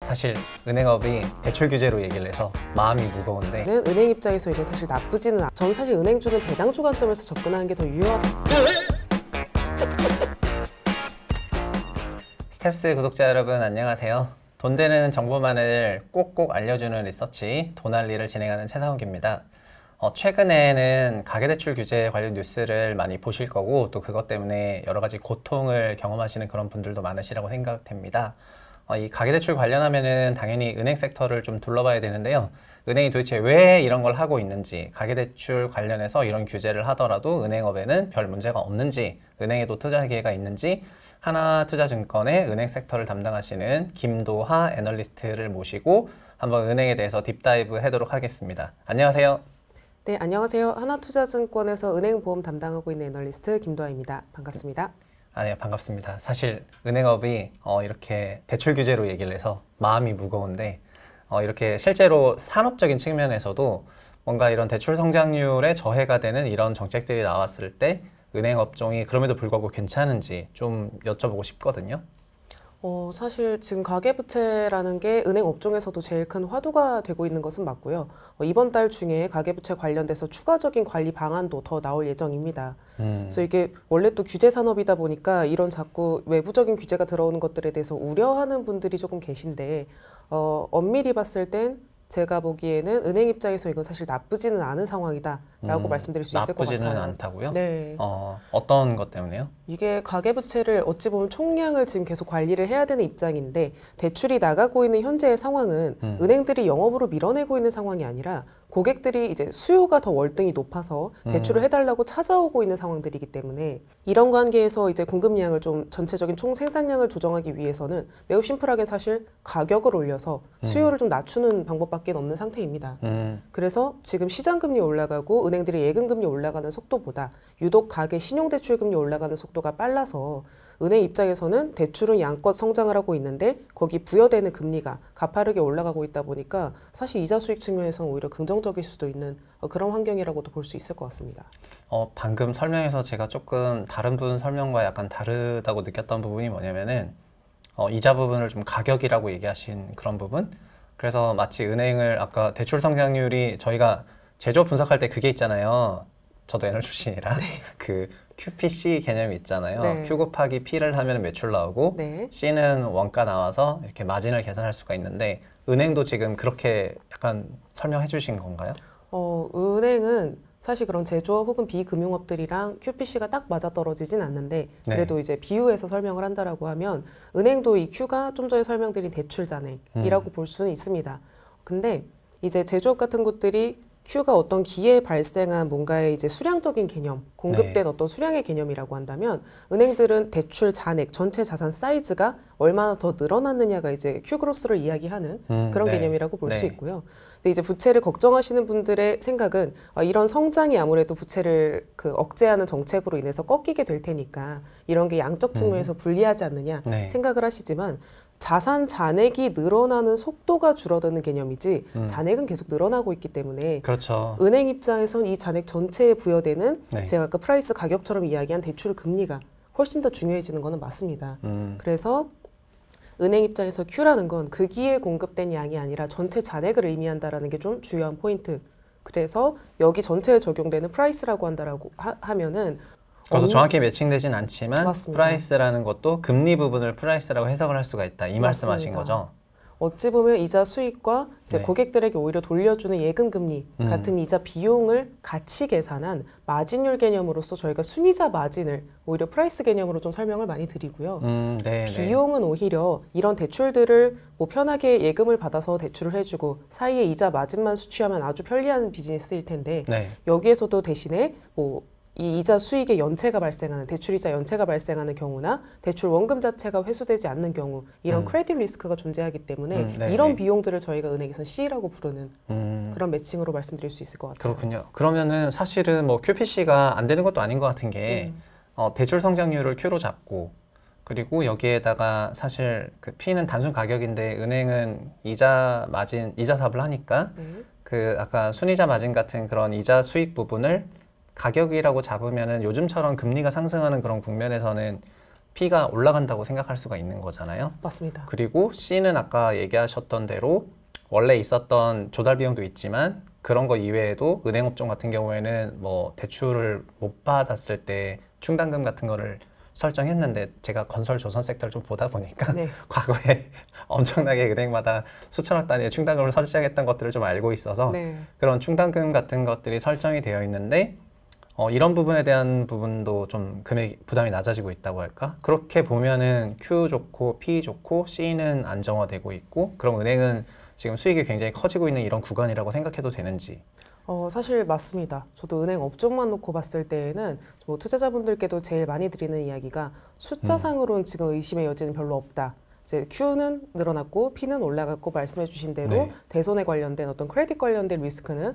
사실 은행업이 대출 규제로 얘기를 해서 마음이 무거운데 은행 입장에서 이건 사실 나쁘지는 않아요. 저는 사실 은행주는 배당주 관점에서 접근하는 게 더 유효하다. 스텝스 구독자 여러분 안녕하세요. 돈 되는 정보만을 꼭꼭 알려주는 리서치 돈알리를 진행하는 최상욱입니다. 최근에는 가계대출 규제 관련 뉴스를 많이 보실 거고 또 그것 때문에 여러 가지 고통을 경험하시는 그런 분들도 많으시라고 생각됩니다. 이 가계대출 관련하면은 당연히 은행 섹터를 좀 둘러봐야 되는데요. 은행이 도대체 왜 이런 걸 하고 있는지, 가계대출 관련해서 이런 규제를 하더라도 은행업에는 별 문제가 없는지, 은행에도 투자 기회가 있는지, 하나투자증권의 은행 섹터를 담당하시는 김도하 애널리스트를 모시고 한번 은행에 대해서 딥다이브 해도록 하겠습니다. 안녕하세요. 네, 안녕하세요. 하나투자증권에서 은행보험 담당하고 있는 애널리스트 김도하입니다. 반갑습니다. 네, 반갑습니다. 사실 은행업이 이렇게 대출 규제로 얘기를 해서 마음이 무거운데 이렇게 실제로 산업적인 측면에서도 뭔가 이런 대출 성장률에 저해가 되는 이런 정책들이 나왔을 때 은행 업종이 그럼에도 불구하고 괜찮은지 좀 여쭤보고 싶거든요. 사실 지금 가계부채라는 게 은행 업종에서도 제일 큰 화두가 되고 있는 것은 맞고요. 이번 달 중에 가계부채 관련돼서 추가적인 관리 방안도 더 나올 예정입니다. 그래서 이게 원래 또 규제 산업이다 보니까 이런 자꾸 외부적인 규제가 들어오는 것들에 대해서 우려하는 분들이 조금 계신데 엄밀히 봤을 땐 제가 보기에는 은행 입장에서 이건 사실 나쁘지는 않은 상황이다라고 말씀드릴 수 있을 것 같아요. 나쁘지는 않다고요? 네. 어떤 것 때문에요? 이게 가계부채를 어찌 보면 총량을 지금 계속 관리를 해야 되는 입장인데 대출이 나가고 있는 현재의 상황은 은행들이 영업으로 밀어내고 있는 상황이 아니라 고객들이 이제 수요가 더 월등히 높아서 대출을 해달라고 찾아오고 있는 상황들이기 때문에 이런 관계에서 이제 공급량을 좀 전체적인 총 생산량을 조정하기 위해서는 매우 심플하게 사실 가격을 올려서 수요를 좀 낮추는 방법밖에 없는 상태입니다. 그래서 지금 시장금리 올라가고 은행들이 예금금리 올라가는 속도보다 유독 가계 신용대출금리 올라가는 속도가 빨라서 은행 입장에서는 대출은 양껏 성장을 하고 있는데 거기 부여되는 금리가 가파르게 올라가고 있다 보니까 사실 이자 수익 측면에서는 오히려 긍정적일 수도 있는 그런 환경이라고도 볼 수 있을 것 같습니다. 방금 설명에서 제가 조금 다른 분 설명과 약간 다르다고 느꼈던 부분이 뭐냐면은 이자 부분을 좀 가격이라고 얘기하신 그런 부분. 그래서 마치 은행을 아까 대출 성장률이 저희가 제조업 분석할 때 그게 있잖아요. 저도 애널 출신이라 네. 그 QPC 개념이 있잖아요. 네. Q 곱하기 P를 하면 매출 나오고 네. C는 원가 나와서 이렇게 마진을 계산할 수가 있는데 은행도 지금 그렇게 약간 설명해 주신 건가요? 은행은 사실 그런 제조업 혹은 비금융업들이랑 QPC가 딱 맞아떨어지진 않는데 그래도 네. 이제 비유해서 설명을 한다라고 하면 은행도 이 Q가 좀 전에 설명드린 대출 잔액이라고 볼 수는 있습니다. 근데 이제 제조업 같은 곳들이 Q가 어떤 기회에 발생한 뭔가의 이제 수량적인 개념, 공급된 네. 어떤 수량의 개념이라고 한다면 은행들은 대출 잔액, 전체 자산 사이즈가 얼마나 더 늘어났느냐가 이제 Q 그로스를 이야기하는 그런 네. 개념이라고 볼 수 네. 있고요. 근데 이제 부채를 걱정하시는 분들의 생각은 이런 성장이 아무래도 부채를 억제하는 정책으로 인해서 꺾이게 될 테니까 이런 게 양적 측면에서 불리하지 않느냐 네. 생각을 하시지만 자산 잔액이 늘어나는 속도가 줄어드는 개념이지 잔액은 계속 늘어나고 있기 때문에 그렇죠. 은행 입장에선 이 잔액 전체에 부여되는 네. 제가 아까 프라이스 가격처럼 이야기한 대출 금리가 훨씬 더 중요해지는 거는 맞습니다. 그래서 은행 입장에서 Q라는 건 그 기회에 공급된 양이 아니라 전체 잔액을 의미한다라는 게 좀 중요한 포인트. 그래서 여기 전체에 적용되는 프라이스라고 한다라고 하면은 그것도 정확히 매칭되진 않지만 맞습니다. 프라이스라는 것도 금리 부분을 프라이스라고 해석을 할 수가 있다. 이 말씀하신 맞습니다. 거죠? 어찌 보면 이자 수익과 이제 네. 고객들에게 오히려 돌려주는 예금 금리 같은 이자 비용을 같이 계산한 마진율 개념으로서 저희가 순이자 마진을 오히려 프라이스 개념으로 좀 설명을 많이 드리고요. 네, 비용은 오히려 이런 대출들을 뭐 편하게 예금을 받아서 대출을 해주고 사이에 이자 마진만 수취하면 아주 편리한 비즈니스일 텐데 네. 여기에서도 대신에 뭐 이 이자 수익의 연체가 발생하는 대출이자 연체가 발생하는 경우나 대출 원금 자체가 회수되지 않는 경우 이런 크레딧 리스크가 존재하기 때문에 네, 이런 네. 비용들을 저희가 은행에서 C라고 부르는 그런 매칭으로 말씀드릴 수 있을 것 같아요. 그렇군요. 그러면은 사실은 뭐 QPC가 안 되는 것도 아닌 것 같은 게 대출 성장률을 Q로 잡고 그리고 여기에다가 사실 그 P는 단순 가격인데 은행은 이자 마진, 이자 사업을 하니까 그 아까 순이자 마진 같은 그런 이자 수익 부분을 가격이라고 잡으면은 요즘처럼 금리가 상승하는 그런 국면에서는 P가 올라간다고 생각할 수가 있는 거잖아요. 맞습니다. 그리고 C는 아까 얘기하셨던 대로 원래 있었던 조달 비용도 있지만 그런 거 이외에도 은행업종 같은 경우에는 뭐 대출을 못 받았을 때 충당금 같은 거를 설정했는데 제가 건설 조선 섹터를 좀 보다 보니까 네. 과거에 엄청나게 은행마다 수천억 단위의 충당금을 설정했던 것들을 좀 알고 있어서 네. 그런 충당금 같은 것들이 설정이 되어 있는데 이런 부분에 대한 부분도 좀 금액 부담이 낮아지고 있다고 할까? 그렇게 보면은 Q 좋고 P 좋고 C는 안정화되고 있고 그럼 은행은 지금 수익이 굉장히 커지고 있는 이런 구간이라고 생각해도 되는지. 사실 맞습니다. 저도 은행 업종만 놓고 봤을 때에는 뭐 투자자분들께도 제일 많이 드리는 이야기가 숫자상으로는 지금 의심의 여지는 별로 없다. 이제 Q는 늘어났고 P는 올라갔고 말씀해 주신 대로 네. 대손에 관련된 어떤 크레딧 관련된 리스크는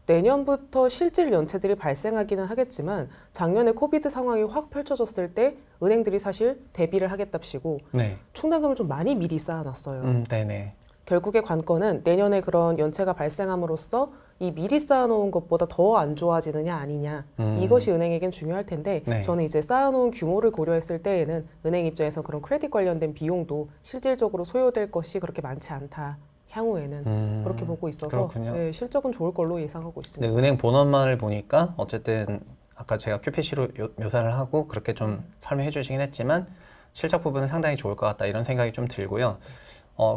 내년부터 실질 연체들이 발생하기는 하겠지만 작년에 코비드 상황이 확 펼쳐졌을 때 은행들이 사실 대비를 하겠답시고 네. 충당금을 좀 많이 미리 쌓아놨어요. 네네. 결국의 관건은 내년에 그런 연체가 발생함으로써 이 미리 쌓아놓은 것보다 더 안 좋아지느냐 아니냐 이것이 은행에겐 중요할 텐데 네. 저는 이제 쌓아놓은 규모를 고려했을 때에는 은행 입장에서 그런 크레딧 관련된 비용도 실질적으로 소요될 것이 그렇게 많지 않다. 향후에는 그렇게 보고 있어서 네, 실적은 좋을 걸로 예상하고 있습니다. 네, 은행 본원만을 보니까 어쨌든 아까 제가 QPC로 묘사를 하고 그렇게 좀 설명해 주시긴 했지만 실적 부분은 상당히 좋을 것 같다 이런 생각이 좀 들고요.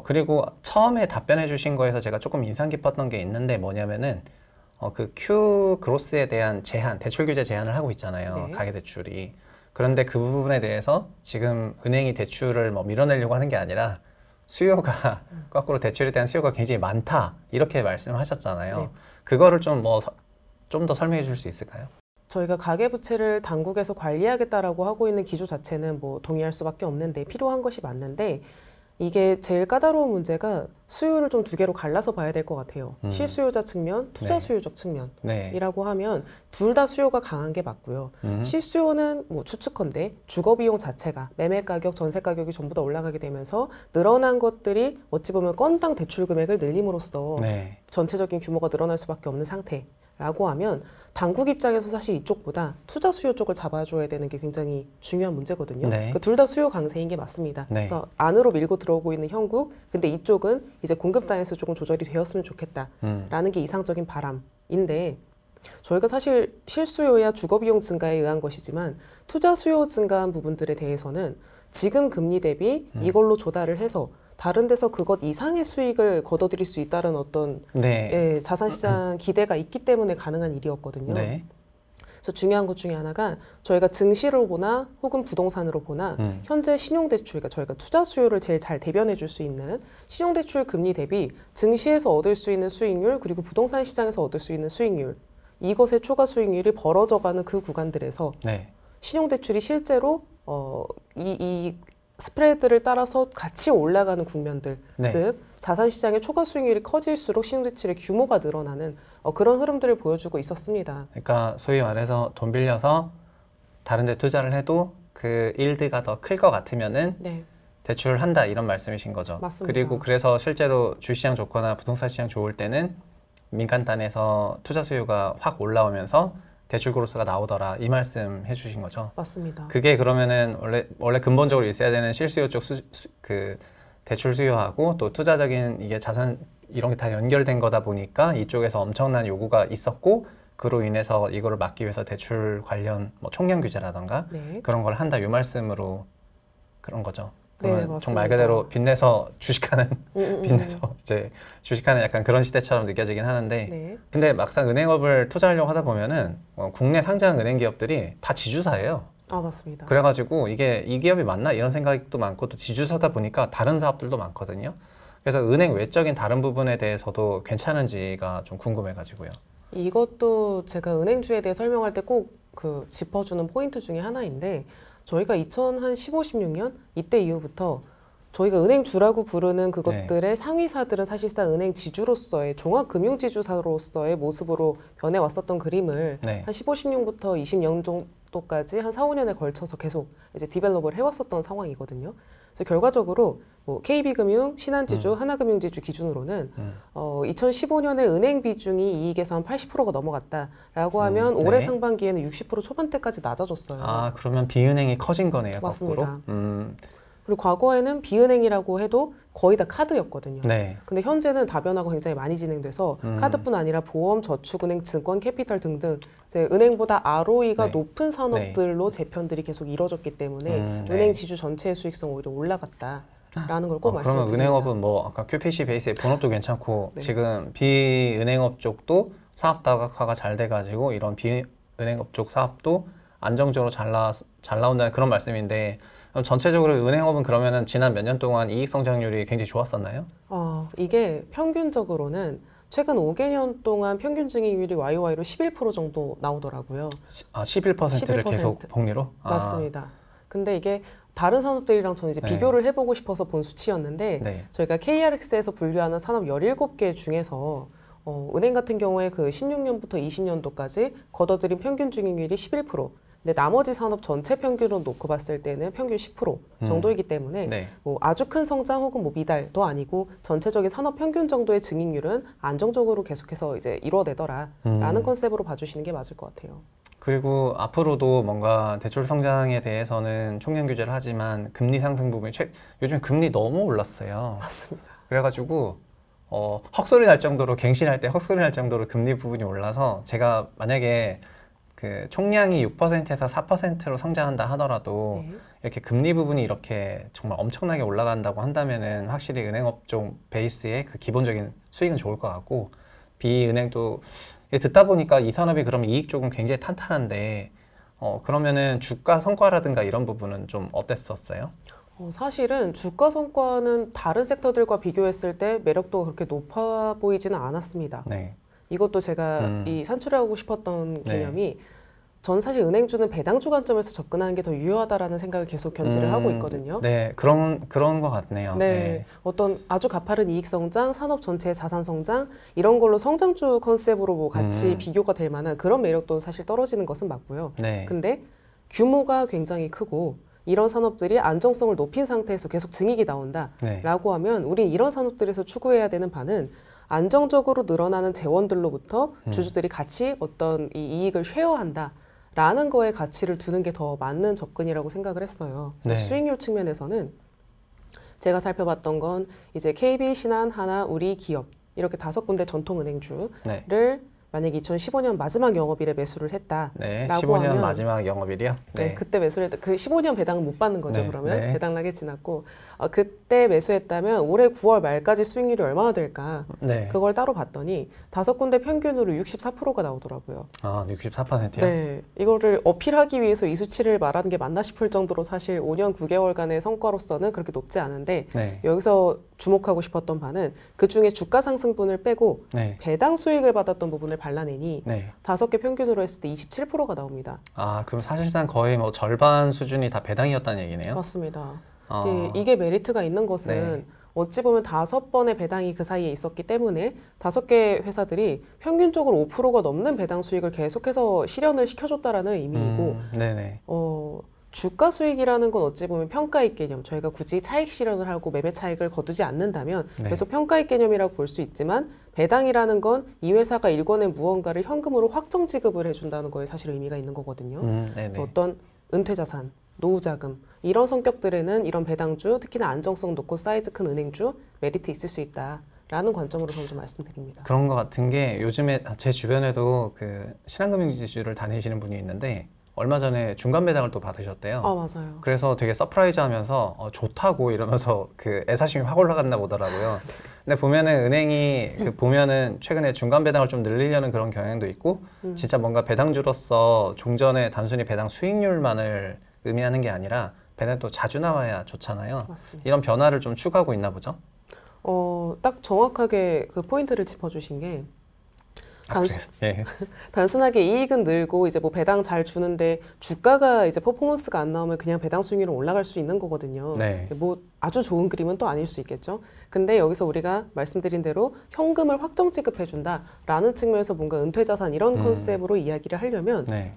그리고 처음에 답변해 주신 거에서 제가 조금 인상 깊었던 게 있는데 뭐냐면은 그 Q 그로스에 대한 제한, 대출 규제 제한을 하고 있잖아요. 네. 가계대출이. 그런데 그 부분에 대해서 지금 은행이 대출을 뭐 밀어내려고 하는 게 아니라 수요가 거꾸로 대출에 대한 수요가 굉장히 많다 이렇게 말씀하셨잖아요. 네. 그거를 좀 더 설명해 줄 수 있을까요? 저희가 가계부채를 당국에서 관리하겠다라고 하고 있는 기조 자체는 뭐 동의할 수밖에 없는데 필요한 것이 맞는데 이게 제일 까다로운 문제가 수요를 좀 두 개로 갈라서 봐야 될 것 같아요. 실수요자 측면, 투자 네. 수요적 측면이라고 네. 하면 둘 다 수요가 강한 게 맞고요. 실수요는 뭐 추측컨대 주거비용 자체가 매매 가격, 전세 가격이 전부 다 올라가게 되면서 늘어난 것들이 어찌 보면 건당 대출 금액을 늘림으로써 네. 전체적인 규모가 늘어날 수밖에 없는 상태라고 하면 당국 입장에서 사실 이쪽보다 투자 수요 쪽을 잡아줘야 되는 게 굉장히 중요한 문제거든요. 네. 둘 다 수요 강세인 게 맞습니다. 네. 그래서 안으로 밀고 들어오고 있는 형국, 근데 이쪽은 이제 공급단에서 조금 조절이 되었으면 좋겠다라는 게 이상적인 바람인데 저희가 사실 실수요야 주거비용 증가에 의한 것이지만 투자 수요 증가한 부분들에 대해서는 지금 금리 대비 이걸로 조달을 해서 다른 데서 그것 이상의 수익을 거둬들일 수 있다는 어떤 네. 예, 자산시장 기대가 있기 때문에 가능한 일이었거든요. 네. 그래서 중요한 것 중에 하나가 저희가 증시로 보나 혹은 부동산으로 보나 현재 신용대출, 그러니까 저희가 투자 수요를 제일 잘 대변해 줄 수 있는 신용대출 금리 대비 증시에서 얻을 수 있는 수익률 그리고 부동산 시장에서 얻을 수 있는 수익률 이것의 초과 수익률이 벌어져가는 그 구간들에서 네. 신용대출이 실제로 이 스프레드를 따라서 같이 올라가는 국면들, 네. 즉 자산시장의 초과 수익률이 커질수록 신용대출의 규모가 늘어나는 그런 흐름들을 보여주고 있었습니다. 그러니까 소위 말해서 돈 빌려서 다른 데 투자를 해도 그 일드가 더 클 것 같으면은 네, 대출을 한다 이런 말씀이신 거죠. 맞습니다. 그리고 그래서 실제로 주시장 좋거나 부동산 시장 좋을 때는 민간단에서 투자 수요가 확 올라오면서 대출 그로스가 나오더라 이 말씀 해주신 거죠. 맞습니다. 그게 그러면은 원래 근본적으로 있어야 되는 실수요 쪽 그 대출 수요하고 또 투자적인 이게 자산 이런 게 다 연결된 거다 보니까 이쪽에서 엄청난 요구가 있었고 그로 인해서 이거를 막기 위해서 대출 관련 뭐 총량 규제라던가 네. 그런 걸 한다 이 말씀으로 그런 거죠. 네, 그러면 맞습니다. 정말 그대로 빚내서 주식하는 빚내서 이제 주식하는 약간 그런 시대처럼 느껴지긴 하는데 네. 근데 막상 은행업을 투자하려고 하다 보면은 국내 상장 은행 기업들이 다 지주사예요. 아, 맞습니다. 그래가지고 이게 이 기업이 맞나 이런 생각도 많고 또 지주사다 보니까 다른 사업들도 많거든요. 그래서 은행 외적인 다른 부분에 대해서도 괜찮은지가 좀 궁금해가지고요. 이것도 제가 은행주에 대해 설명할 때 꼭 그 짚어주는 포인트 중에 하나인데 저희가 2015, 16년 이때 이후부터 저희가 은행주라고 부르는 그것들의 상위사들은 사실상 은행 지주로서의 종합금융지주사로서의 모습으로 변해왔었던 그림을 네. 한 15, 16부터 20년 정도까지 한 4, 5년에 걸쳐서 계속 이제 디벨롭을 해왔었던 상황이거든요. 그래서 결과적으로 뭐 KB금융, 신한지주, 하나금융지주 기준으로는 2015년에 은행 비중이 이익에서 한 80%가 넘어갔다라고 하면 올해 네. 상반기에는 60% 초반대까지 낮아졌어요. 아, 그러면 비은행이 커진 거네요, 맞습니다. 거꾸로? 그리고 과거에는 비은행이라고 해도 거의 다 카드였거든요. 네. 근데 현재는 다변화가 굉장히 많이 진행돼서 카드뿐 아니라 보험, 저축은행, 증권, 캐피탈 등등 이제 은행보다 ROE가 네. 높은 산업들로 재편들이 계속 이뤄졌기 때문에 네. 은행 지주 전체의 수익성 오히려 올라갔다라는 걸 꼭 그러면 말씀드립니다. 은행업은 뭐 아까 QPC 베이스의 본업도 괜찮고 네. 지금 비은행업 쪽도 사업 다각화가 잘 돼가지고 이런 비은행업 쪽 사업도 안정적으로 잘 나온다는 그런 말씀인데 그럼 전체적으로 은행업은 그러면은 지난 몇 년 동안 이익 성장률이 굉장히 좋았었나요? 이게 평균적으로는 최근 5개년 동안 평균 증이익률이 YOY로 11% 정도 나오더라고요. 11%를 11%. 계속 복리로? 맞습니다. 근데 이게 다른 산업들이랑 저는 이제 네. 비교를 해보고 싶어서 본 수치였는데 네. 저희가 KRX에서 분류하는 산업 17개 중에서 은행 같은 경우에 그 16년부터 20년도까지 걷어들인 평균 증이익률이 11%. 근데 나머지 산업 전체 평균으로 놓고 봤을 때는 평균 10% 정도이기 때문에 네. 뭐 아주 큰 성장 혹은 뭐 미달도 아니고 전체적인 산업 평균 정도의 증이익률은 안정적으로 계속해서 이제 이뤄내더라라는 컨셉으로 봐주시는 게 맞을 것 같아요. 그리고 앞으로도 뭔가 대출 성장에 대해서는 총량 규제를 하지만 금리 상승 부분이 요즘 금리 너무 올랐어요. 맞습니다. 그래가지고 헛소리 날 정도로 갱신할 때 헛소리 날 정도로 금리 부분이 올라서 제가 만약에 그 총량이 6%에서 4%로 성장한다 하더라도 네. 이렇게 금리 부분이 이렇게 정말 엄청나게 올라간다고 한다면은 확실히 은행업종 베이스의 그 기본적인 수익은 좋을 것 같고 비은행도 듣다 보니까 이 산업이 그럼 이익 쪽은 굉장히 탄탄한데 그러면은 주가 성과라든가 이런 부분은 좀 어땠었어요? 사실은 주가 성과는 다른 섹터들과 비교했을 때 매력도가 그렇게 높아 보이지는 않았습니다. 네. 이것도 제가 이 산출하고 싶었던 네. 개념이 전 사실 은행주는 배당주 관점에서 접근하는 게 더 유효하다라는 생각을 계속 견지를 하고 있거든요. 네, 그런 것 같네요. 네, 어떤 아주 가파른 이익 성장, 산업 전체의 자산 성장 이런 걸로 성장주 컨셉으로 뭐 같이 비교가 될 만한 그런 매력도 사실 떨어지는 것은 맞고요. 네. 근데 규모가 굉장히 크고 이런 산업들이 안정성을 높인 상태에서 계속 증익이 나온다라고 하면 우린 이런 산업들에서 추구해야 되는 바는 안정적으로 늘어나는 재원들로부터 주주들이 같이 어떤 이 이익을 쉐어한다라는 거에 가치를 두는 게 더 맞는 접근이라고 생각을 했어요. 그래서 네. 수익률 측면에서는 제가 살펴봤던 건 이제 KB, 신한, 하나, 우리, 기업 이렇게 5군데 전통은행주를 네. 만약에 2015년 마지막 영업일에 매수를 했다라고 네. 15년 하면 마지막 영업일이요? 네. 그때 매수를 했다. 그 15년 배당은 못 받는 거죠. 네, 그러면 네. 배당락에 지났고 그때 매수했다면 올해 9월 말까지 수익률이 얼마나 될까? 네. 그걸 따로 봤더니 5군데 평균으로 64%가 나오더라고요. 64%요? 네, 이거를 어필하기 위해서 이 수치를 말하는 게 맞나 싶을 정도로 사실 5년 9개월간의 성과로서는 그렇게 높지 않은데 네. 여기서 주목하고 싶었던 바는 그 중에 주가 상승분을 빼고 네. 배당 수익을 받았던 부분을 발라내니 네. 5개 평균으로 했을 때 27%가 나옵니다. 그럼 사실상 거의 뭐 절반 수준이 다 배당이었다는 얘기네요? 맞습니다. 어. 이게 메리트가 있는 것은 네. 어찌 보면 5번의 배당이 그 사이에 있었기 때문에 5개 회사들이 평균적으로 5%가 넘는 배당 수익을 계속해서 실현을 시켜줬다라는 의미이고 네네. 주가 수익이라는 건 어찌 보면 평가익 개념 저희가 굳이 차익 실현을 하고 매매 차익을 거두지 않는다면 네. 계속 평가익 개념이라고 볼 수 있지만 배당이라는 건 이 회사가 일궈낸 무언가를 현금으로 확정 지급을 해준다는 거에 사실 의미가 있는 거거든요. 네네. 그래서 어떤 은퇴자산, 노후자금 이런 성격들에는 이런 배당주, 특히나 안정성 높고 사이즈 큰 은행주 메리트 있을 수 있다라는 관점으로 저는 좀 말씀드립니다. 그런 것 같은 게 요즘에 제 주변에도 그 신한금융지주를 다니시는 분이 있는데 얼마 전에 중간 배당을 또 받으셨대요. 맞아요. 그래서 되게 서프라이즈하면서 좋다고 이러면서 그 애사심이 확 올라갔나 보더라고요. 근데 보면은 은행이 보면은 최근에 중간 배당을 좀 늘리려는 그런 경향도 있고 진짜 뭔가 배당주로서 종전에 단순히 배당 수익률만을 의미하는 게 아니라 배당도 자주 나와야 좋잖아요. 맞습니다. 이런 변화를 좀 추구하고 있나 보죠. 딱 정확하게 그 포인트를 짚어주신 게 예. 단순하게 이익은 늘고 이제 뭐 배당 잘 주는데 주가가 이제 퍼포먼스가 안 나오면 그냥 배당 수익률은 올라갈 수 있는 거거든요. 네. 뭐 아주 좋은 그림은 또 아닐 수 있겠죠. 근데 여기서 우리가 말씀드린 대로 현금을 확정 지급해 준다라는 측면에서 뭔가 은퇴 자산 이런 컨셉으로 이야기를 하려면 네.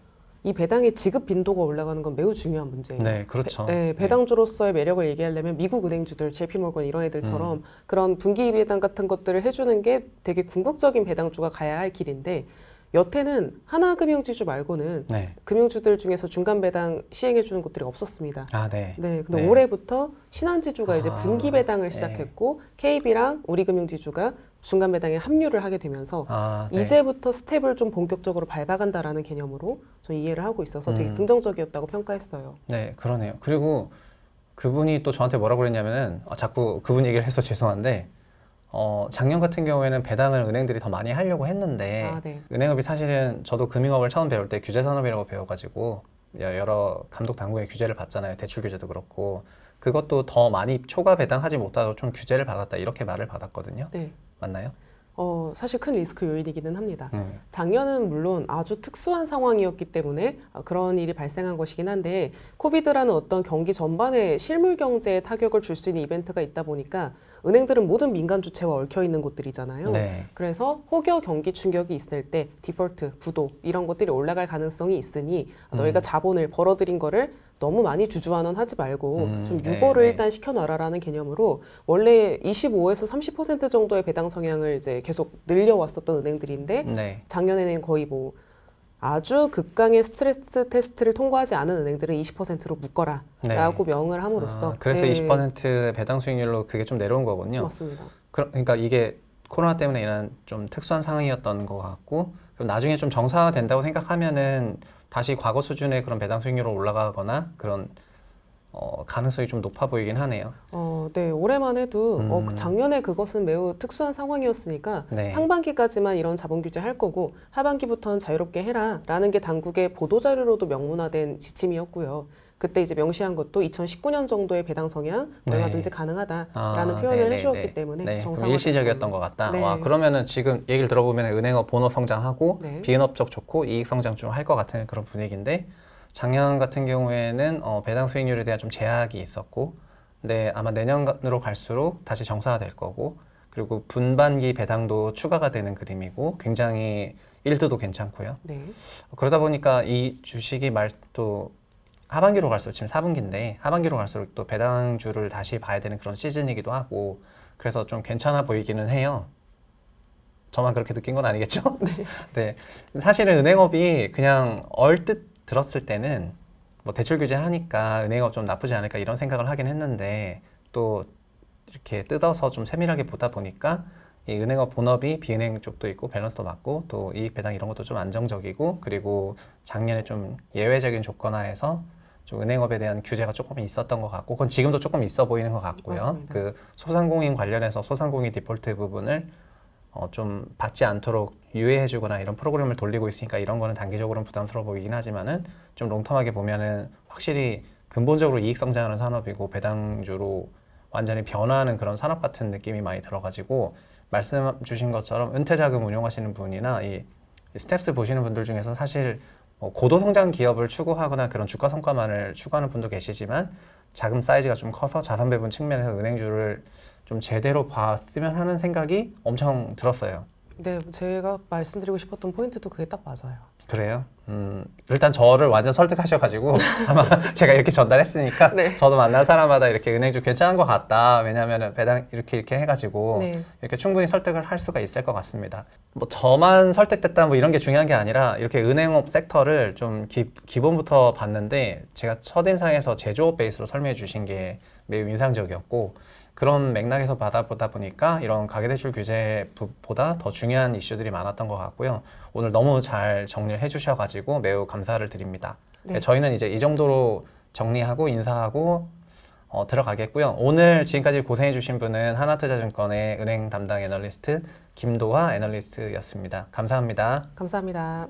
이 배당의 지급 빈도가 올라가는 건 매우 중요한 문제예요. 네, 그렇죠. 배당주로서의 매력을 얘기하려면 미국 은행주들, JP모건 이런 애들처럼 그런 분기 배당 같은 것들을 해주는 게 되게 궁극적인 배당주가 가야 할 길인데 여태는 하나금융지주 말고는 네. 금융주들 중에서 중간 배당 시행해 주는 곳들이 없었습니다. 아, 네. 네, 근데 네. 올해부터 신한지주가 이제 아, 분기 배당을 네. 시작했고 KB랑 우리금융지주가 중간 배당에 합류를 하게 되면서 아, 네. 이제부터 스텝을 좀 본격적으로 밟아간다라는 개념으로 저는 이해를 하고 있어서 되게 긍정적이었다고 평가했어요. 네, 그러네요. 그리고 그분이 또 저한테 뭐라고 그랬냐면은 자꾸 그분 얘기를 해서 죄송한데 작년 같은 경우에는 배당을 은행들이 더 많이 하려고 했는데 네. 은행업이 사실은 저도 금융업을 처음 배울 때 규제산업이라고 배워가지고 여러 감독 당국의 규제를 받잖아요. 대출 규제도 그렇고 그것도 더 많이 초과 배당하지 못하도록 좀 규제를 받았다 이렇게 말을 받았거든요. 네. 맞나요? 사실 큰 리스크 요인이기는 합니다. 작년은 물론 아주 특수한 상황이었기 때문에 그런 일이 발생한 것이긴 한데 코비드라는 어떤 경기 전반에 실물 경제에 타격을 줄 수 있는 이벤트가 있다 보니까 은행들은 모든 민간 주체와 얽혀 있는 곳들이잖아요. 네. 그래서 혹여 경기 충격이 있을 때 디폴트, 부도 이런 것들이 올라갈 가능성이 있으니 너희가 자본을 벌어들인 거를 너무 많이 주주환원 하지 말고 좀 유보를 네. 일단 시켜놔라라는 개념으로 원래 25에서 30% 정도의 배당 성향을 이제 계속 늘려왔었던 은행들인데 네. 작년에는 거의 뭐 아주 극강의 스트레스 테스트를 통과하지 않은 은행들은 20%로 묶어라 라고 명을 함으로써 그래서 20% 배당 수익률로 그게 좀 내려온 거군요. 맞습니다. 그러니까 이게 코로나 때문에 이런 좀 특수한 상황이었던 것 같고 그럼 나중에 좀 정상화된다고 생각하면은 다시 과거 수준의 그런 배당 수익률로 올라가거나 그런 가능성이 좀 높아 보이긴 하네요. 네, 올해만 해도 작년에 그것은 매우 특수한 상황이었으니까 네. 상반기까지만 이런 자본 규제 할 거고 하반기부터는 자유롭게 해라라는 게 당국의 보도 자료로도 명문화된 지침이었고요. 그때 이제 명시한 것도 2019년 정도의 배당 성향 얼마든지 가능하다라는 표현을 해주었기 때문에 좀 일시적이었던 것 같다. 네. 와, 그러면은 지금 얘기를 들어보면 은행업 본업 성장하고 네. 비은업 쪽 좋고 이익 성장 좀 할 것 같은 그런 분위기인데 작년 같은 경우에는 배당 수익률에 대한 좀 제약이 있었고 근데 아마 내년으로 갈수록 다시 정상화될 거고 그리고 분반기 배당도 추가가 되는 그림이고 굉장히 일드도 괜찮고요. 네. 그러다 보니까 이 주식이 또 하반기로 갈수록 지금 4분기인데 하반기로 갈수록 또 배당주를 다시 봐야 되는 그런 시즌이기도 하고 그래서 좀 괜찮아 보이기는 해요. 저만 그렇게 느낀 건 아니겠죠? 네. 사실은 은행업이 그냥 얼뜻 들었을 때는 뭐 대출 규제 하니까 은행업 좀 나쁘지 않을까 이런 생각을 하긴 했는데 또 이렇게 뜯어서 좀 세밀하게 보다 보니까 이 은행업 본업이 비은행 쪽도 있고 밸런스도 맞고 또 이익 배당 이런 것도 좀 안정적이고 그리고 작년에 좀 예외적인 조건 하에서 좀 은행업에 대한 규제가 조금 있었던 것 같고 그건 지금도 조금 있어 보이는 것 같고요. 맞습니다. 그 소상공인 관련해서 소상공인 디폴트 부분을 좀 받지 않도록 유예해주거나 이런 프로그램을 돌리고 있으니까 이런 거는 단기적으로는 부담스러워 보이긴 하지만은 좀 롱텀하게 보면은 확실히 근본적으로 이익 성장하는 산업이고 배당주로 완전히 변화하는 그런 산업 같은 느낌이 많이 들어가지고 말씀 주신 것처럼 은퇴자금 운용하시는 분이나 이 스텝스 보시는 분들 중에서 사실 고도 성장 기업을 추구하거나 그런 주가 성과만을 추구하는 분도 계시지만 자금 사이즈가 좀 커서 자산 배분 측면에서 은행주를 좀 제대로 봤으면 하는 생각이 엄청 들었어요. 네, 제가 말씀드리고 싶었던 포인트도 그게 딱 맞아요. 그래요? 일단 저를 완전 설득하셔가지고 아마 제가 이렇게 전달했으니까 네. 저도 만난 사람마다 이렇게 은행주 괜찮은 것 같다. 왜냐하면 배당 이렇게 해가지고 네. 이렇게 충분히 설득을 할 수가 있을 것 같습니다. 뭐 저만 설득됐다 뭐 이런 게 중요한 게 아니라 이렇게 은행업 섹터를 좀 기본부터 봤는데 제가 첫인상에서 제조업 베이스로 설명해 주신 게 매우 인상적이었고 그런 맥락에서 받아보다 보니까 이런 가계대출 규제보다 더 중요한 이슈들이 많았던 것 같고요. 오늘 너무 잘 정리를 해주셔가지고 매우 감사를 드립니다. 네. 저희는 이제 이 정도로 정리하고 인사하고 들어가겠고요. 오늘 지금까지 고생해주신 분은 하나투자증권의 은행 담당 애널리스트 김도하 애널리스트였습니다. 감사합니다. 감사합니다.